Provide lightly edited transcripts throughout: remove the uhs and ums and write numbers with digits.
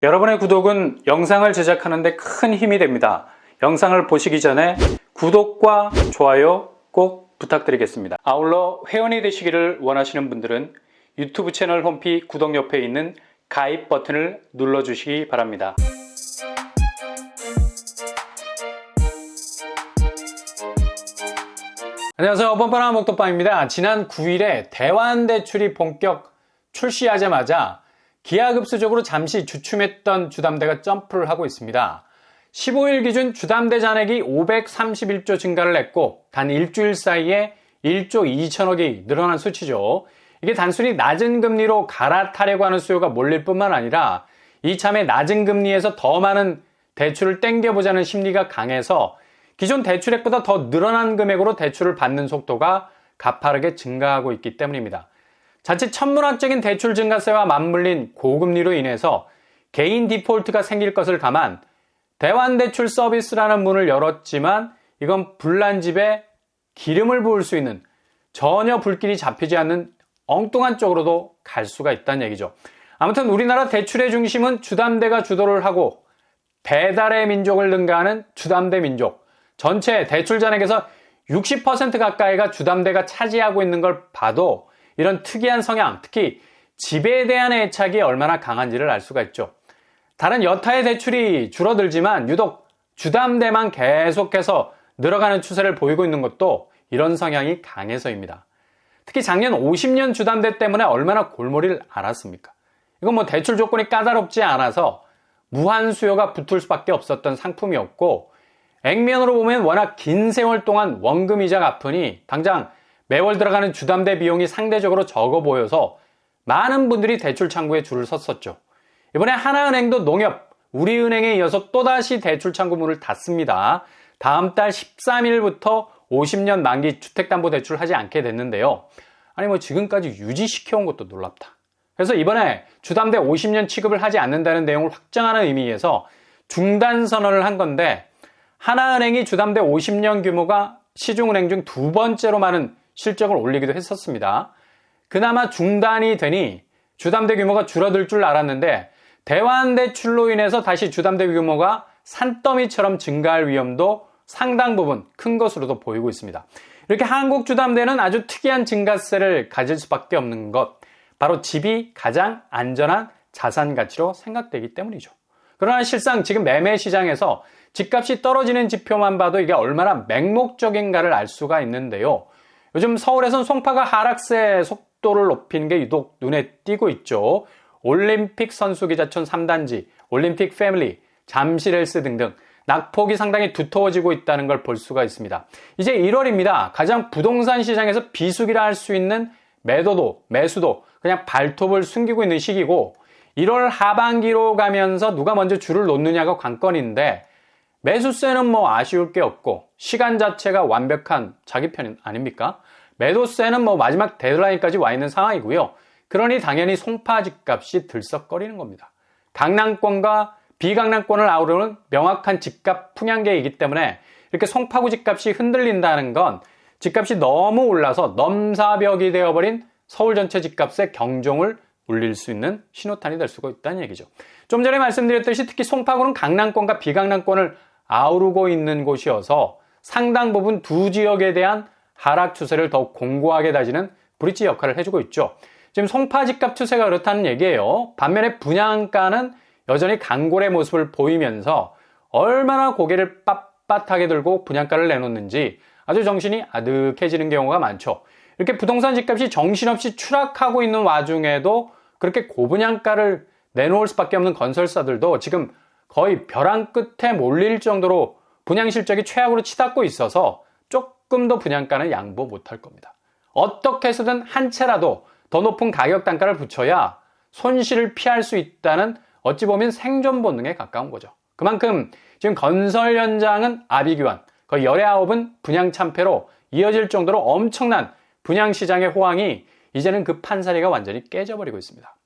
여러분의 구독은 영상을 제작하는 데 큰 힘이 됩니다. 영상을 보시기 전에 구독과 좋아요 꼭 부탁드리겠습니다. 아울러 회원이 되시기를 원하시는 분들은 유튜브 채널 홈피 구독 옆에 있는 가입 버튼을 눌러주시기 바랍니다. 안녕하세요. 뻔뻔한 목도빵입니다. 지난 9일에 대환대출이 본격 출시하자마자 기하급수적으로 잠시 주춤했던 주담대가 점프를 하고 있습니다. 15일 기준 주담대 잔액이 531조 증가를 했고 단 일주일 사이에 1조 2천억이 늘어난 수치죠. 이게 단순히 낮은 금리로 갈아타려고 하는 수요가 몰릴 뿐만 아니라 이참에 낮은 금리에서 더 많은 대출을 땡겨보자는 심리가 강해서 기존 대출액보다 더 늘어난 금액으로 대출을 받는 속도가 가파르게 증가하고 있기 때문입니다. 자칫 천문학적인 대출 증가세와 맞물린 고금리로 인해서 개인 디폴트가 생길 것을 감안 대환대출 서비스라는 문을 열었지만 이건 불난 집에 기름을 부을 수 있는 전혀 불길이 잡히지 않는 엉뚱한 쪽으로도 갈 수가 있다는 얘기죠. 아무튼 우리나라 대출의 중심은 주담대가 주도를 하고 배달의 민족을 능가하는 주담대 민족, 전체 대출 잔액에서 60% 가까이가 주담대가 차지하고 있는 걸 봐도 이런 특이한 성향, 특히 집에 대한 애착이 얼마나 강한지를 알 수가 있죠. 다른 여타의 대출이 줄어들지만 유독 주담대만 계속해서 늘어가는 추세를 보이고 있는 것도 이런 성향이 강해서입니다. 특히 작년 50년 주담대 때문에 얼마나 골머리를 앓았습니까? 이건 뭐 대출 조건이 까다롭지 않아서 무한 수요가 붙을 수밖에 없었던 상품이었고 액면으로 보면 워낙 긴 세월 동안 원금이자 갚으니 당장 매월 들어가는 주담대 비용이 상대적으로 적어 보여서 많은 분들이 대출 창구에 줄을 섰었죠. 이번에 하나은행도 농협, 우리은행에 이어서 또다시 대출 창구 문을 닫습니다. 다음 달 13일부터 50년 만기 주택담보대출을 하지 않게 됐는데요. 아니 뭐 지금까지 유지시켜온 것도 놀랍다. 그래서 이번에 주담대 50년 취급을 하지 않는다는 내용을 확정하는 의미에서 중단 선언을 한 건데 하나은행이 주담대 50년 규모가 시중은행 중 두 번째로 많은 실적을 올리기도 했었습니다. 그나마 중단이 되니 주담대 규모가 줄어들 줄 알았는데 대환대출로 인해서 다시 주담대 규모가 산더미처럼 증가할 위험도 상당 부분 큰 것으로도 보이고 있습니다. 이렇게 한국 주담대는 아주 특이한 증가세를 가질 수밖에 없는 것, 바로 집이 가장 안전한 자산 가치로 생각되기 때문이죠. 그러나 실상 지금 매매 시장에서 집값이 떨어지는 지표만 봐도 이게 얼마나 맹목적인가를 알 수가 있는데요. 요즘 서울에선 송파가 하락세 속도를 높이는 게 유독 눈에 띄고 있죠. 올림픽 선수기자촌 3단지, 올림픽 패밀리, 잠실헬스 등등 낙폭이 상당히 두터워지고 있다는 걸 볼 수가 있습니다. 이제 1월입니다. 가장 부동산 시장에서 비수기라 할 수 있는 매도도, 매수도 그냥 발톱을 숨기고 있는 시기고 1월 하반기로 가면서 누가 먼저 줄을 놓느냐가 관건인데 매수세는 뭐 아쉬울 게 없고 시간 자체가 완벽한 자기 편 아닙니까? 매도세는 뭐 마지막 데드라인까지 와 있는 상황이고요. 그러니 당연히 송파 집값이 들썩거리는 겁니다. 강남권과 비강남권을 아우르는 명확한 집값 풍향계이기 때문에 이렇게 송파구 집값이 흔들린다는 건 집값이 너무 올라서 넘사벽이 되어버린 서울 전체 집값에 경종을 울릴 수 있는 신호탄이 될 수가 있다는 얘기죠. 좀 전에 말씀드렸듯이 특히 송파구는 강남권과 비강남권을 아우르고 있는 곳이어서 상당 부분 두 지역에 대한 하락 추세를 더욱 공고하게 다지는 브릿지 역할을 해주고 있죠. 지금 송파 집값 추세가 그렇다는 얘기예요. 반면에 분양가는 여전히 강골의 모습을 보이면서 얼마나 고개를 빳빳하게 들고 분양가를 내놓는지 아주 정신이 아득해지는 경우가 많죠. 이렇게 부동산 집값이 정신없이 추락하고 있는 와중에도 그렇게 고분양가를 내놓을 수밖에 없는 건설사들도 지금 거의 벼랑 끝에 몰릴 정도로 분양 실적이 최악으로 치닫고 있어서 조금 더 분양가는 양보 못할 겁니다. 어떻게 해서든 한 채라도 더 높은 가격 단가를 붙여야 손실을 피할 수 있다는 어찌 보면 생존 본능에 가까운 거죠. 그만큼 지금 건설 현장은 아비규환, 거의 열의 아홉은 분양 참패로 이어질 정도로 엄청난 분양 시장의 호황이 이제는 그 판사리가 완전히 깨져버리고 있습니다.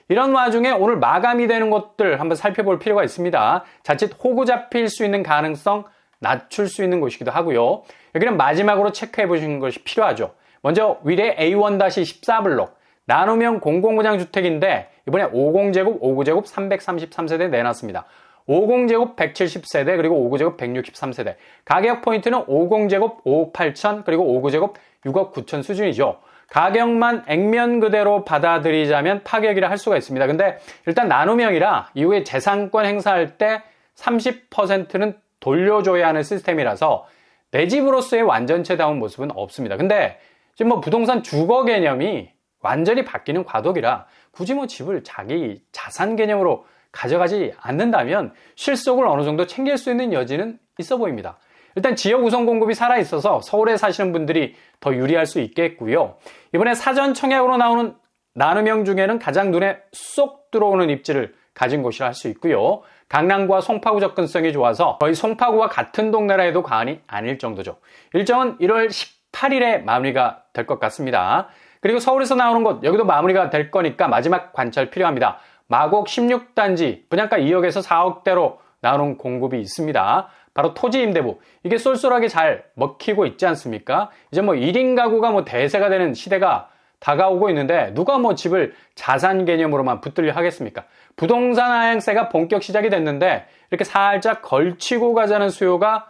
이런 와중에 오늘 마감이 되는 곳들 한번 살펴볼 필요가 있습니다. 자칫 호구 잡힐 수 있는 가능성 낮출 수 있는 곳이기도 하고요. 여기는 마지막으로 체크해 보시는 것이 필요하죠. 먼저 위례 A1-14블록 나누면 공공분양주택인데 이번에 50제곱, 59제곱 333세대 내놨습니다. 50제곱 170세대 그리고 59제곱 163세대. 가격 포인트는 50제곱 5억 8천 그리고 59제곱 6억 9천 수준이죠. 가격만 액면 그대로 받아들이자면 파격이라 할 수가 있습니다. 근데 일단 나눔형이라 이후에 재산권 행사할 때 30%는 돌려줘야 하는 시스템이라서 내 집으로서의 완전체다운 모습은 없습니다. 근데 지금 뭐 부동산 주거 개념이 완전히 바뀌는 과도기라 굳이 뭐 집을 자기 자산 개념으로 가져가지 않는다면 실속을 어느 정도 챙길 수 있는 여지는 있어 보입니다. 일단 지역 우선 공급이 살아있어서 서울에 사시는 분들이 더 유리할 수 있겠고요. 이번에 사전 청약으로 나오는 나눔형 중에는 가장 눈에 쏙 들어오는 입지를 가진 곳이라 할 수 있고요. 강남구와 송파구 접근성이 좋아서 거의 송파구와 같은 동네라 해도 과언이 아닐 정도죠. 일정은 1월 18일에 마무리가 될 것 같습니다. 그리고 서울에서 나오는 곳 여기도 마무리가 될 거니까 마지막 관찰 필요합니다. 마곡 16단지 분양가 2억에서 4억대로 나오는 공급이 있습니다. 바로 토지 임대부. 이게 쏠쏠하게 잘 먹히고 있지 않습니까? 이제 뭐 1인 가구가 뭐 대세가 되는 시대가 다가오고 있는데 누가 뭐 집을 자산 개념으로만 붙들려 하겠습니까? 부동산 하향세가 본격 시작이 됐는데 이렇게 살짝 걸치고 가자는 수요가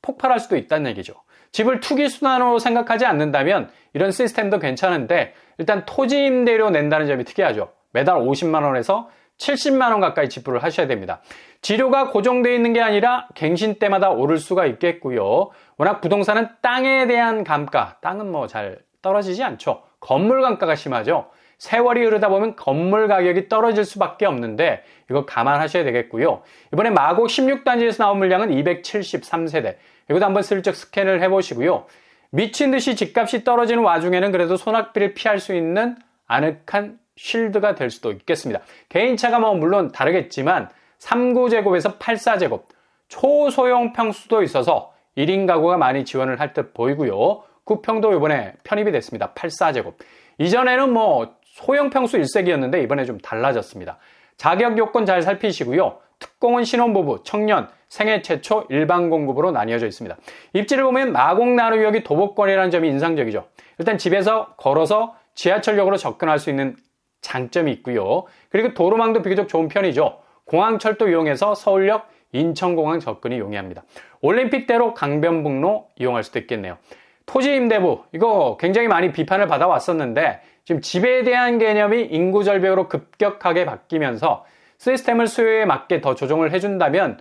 폭발할 수도 있다는 얘기죠. 집을 투기 수단으로 생각하지 않는다면 이런 시스템도 괜찮은데 일단 토지 임대료 낸다는 점이 특이하죠. 매달 50만 원에서 70만 원 가까이 지불을 하셔야 됩니다. 지료가 고정되어 있는 게 아니라 갱신 때마다 오를 수가 있겠고요. 워낙 부동산은 땅에 대한 감가, 땅은 뭐 잘 떨어지지 않죠. 건물 감가가 심하죠. 세월이 흐르다 보면 건물 가격이 떨어질 수밖에 없는데 이거 감안하셔야 되겠고요. 이번에 마곡 16단지에서 나온 물량은 273세대. 이것도 한번 슬쩍 스캔을 해보시고요. 미친 듯이 집값이 떨어지는 와중에는 그래도 손학비를 피할 수 있는 아늑한 쉴드가 될 수도 있겠습니다. 개인차가 뭐 물론 다르겠지만 39제곱에서 84제곱 초소형 평수도 있어서 1인 가구가 많이 지원을 할 듯 보이고요. 구평도 이번에 편입이 됐습니다. 84제곱. 이전에는 뭐 소형 평수 1색이었는데 이번에 좀 달라졌습니다. 자격 요건 잘 살피시고요. 특공은 신혼부부, 청년, 생애 최초 일반 공급으로 나뉘어져 있습니다. 입지를 보면 마곡 나루역이 도보권이라는 점이 인상적이죠. 일단 집에서 걸어서 지하철역으로 접근할 수 있는 장점이 있고요. 그리고 도로망도 비교적 좋은 편이죠. 공항철도 이용해서 서울역, 인천공항 접근이 용이합니다. 올림픽대로 강변북로 이용할 수도 있겠네요. 토지 임대부, 이거 굉장히 많이 비판을 받아왔었는데 지금 집에 대한 개념이 인구 절벽으로 급격하게 바뀌면서 시스템을 수요에 맞게 더 조정을 해준다면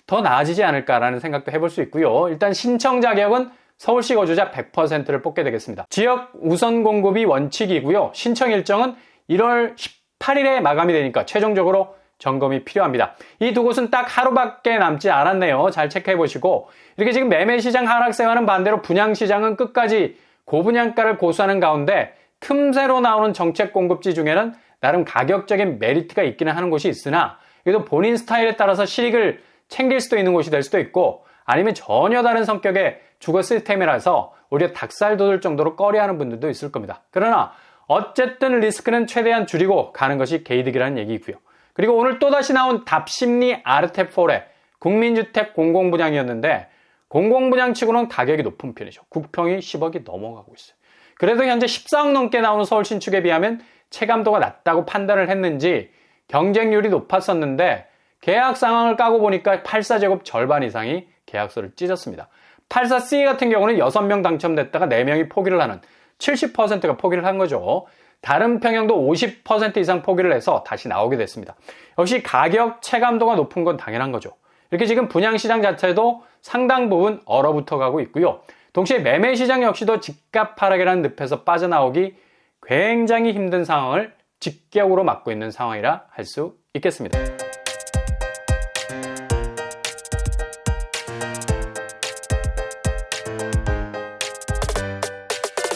더 나아지지 않을까라는 생각도 해볼 수 있고요. 일단 신청 자격은 서울시 거주자 100%를 뽑게 되겠습니다. 지역 우선 공급이 원칙이고요. 신청 일정은 1월 18일에 마감이 되니까 최종적으로 점검이 필요합니다. 이 두 곳은 딱 하루밖에 남지 않았네요. 잘 체크해 보시고 이렇게 지금 매매시장 하락세와는 반대로 분양시장은 끝까지 고분양가를 고수하는 가운데 틈새로 나오는 정책 공급지 중에는 나름 가격적인 메리트가 있기는 하는 곳이 있으나 이것도 본인 스타일에 따라서 실익을 챙길 수도 있는 곳이 될 수도 있고 아니면 전혀 다른 성격의 주거 시스템이라서 오히려 닭살 돋을 정도로 꺼려하는 분들도 있을 겁니다. 그러나 어쨌든 리스크는 최대한 줄이고 가는 것이 개이득이라는 얘기고요. 그리고 오늘 또다시 나온 답심리 아르테폴의 국민주택 공공분양이었는데 공공분양치고는 가격이 높은 편이죠. 국평이 10억이 넘어가고 있어요. 그래도 현재 14억 넘게 나오는 서울 신축에 비하면 체감도가 낮다고 판단을 했는지 경쟁률이 높았었는데 계약 상황을 까고 보니까 84제곱 절반 이상이 계약서를 찢었습니다. 84C 같은 경우는 6명 당첨됐다가 4명이 포기를 하는 70%가 포기를 한 거죠. 다른 평형도 50% 이상 포기를 해서 다시 나오게 됐습니다. 역시 가격 체감도가 높은 건 당연한 거죠. 이렇게 지금 분양시장 자체도 상당 부분 얼어붙어 가고 있고요. 동시에 매매시장 역시도 집값 하락이라는 늪에서 빠져나오기 굉장히 힘든 상황을 직격으로 맞고 있는 상황이라 할 수 있겠습니다.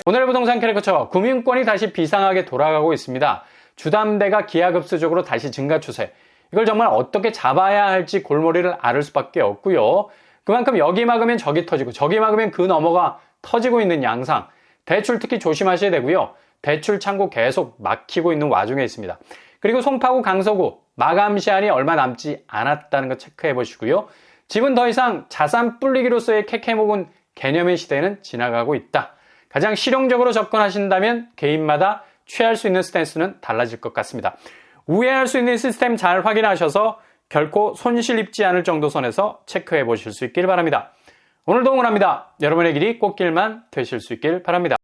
오늘의 부동산 캐릭터처 금융권이 다시 비상하게 돌아가고 있습니다. 주담대가 기하급수적으로 다시 증가 추세. 이걸 정말 어떻게 잡아야 할지 골머리를 앓을 수밖에 없고요. 그만큼 여기 막으면 저기 터지고 저기 막으면 그 너머가 터지고 있는 양상. 대출 특히 조심하셔야 되고요. 대출 창구 계속 막히고 있는 와중에 있습니다. 그리고 송파구 강서구 마감 시한이 얼마 남지 않았다는 거 체크해 보시고요. 집은 더 이상 자산 불리기로서의 캐캐묵은 개념의 시대는 지나가고 있다. 가장 실용적으로 접근하신다면 개인마다 취할 수 있는 스탠스는 달라질 것 같습니다. 우회할 수 있는 시스템 잘 확인하셔서 결코 손실 입지 않을 정도 선에서 체크해 보실 수 있길 바랍니다. 오늘도 응원합니다. 여러분의 길이 꽃길만 되실 수 있길 바랍니다.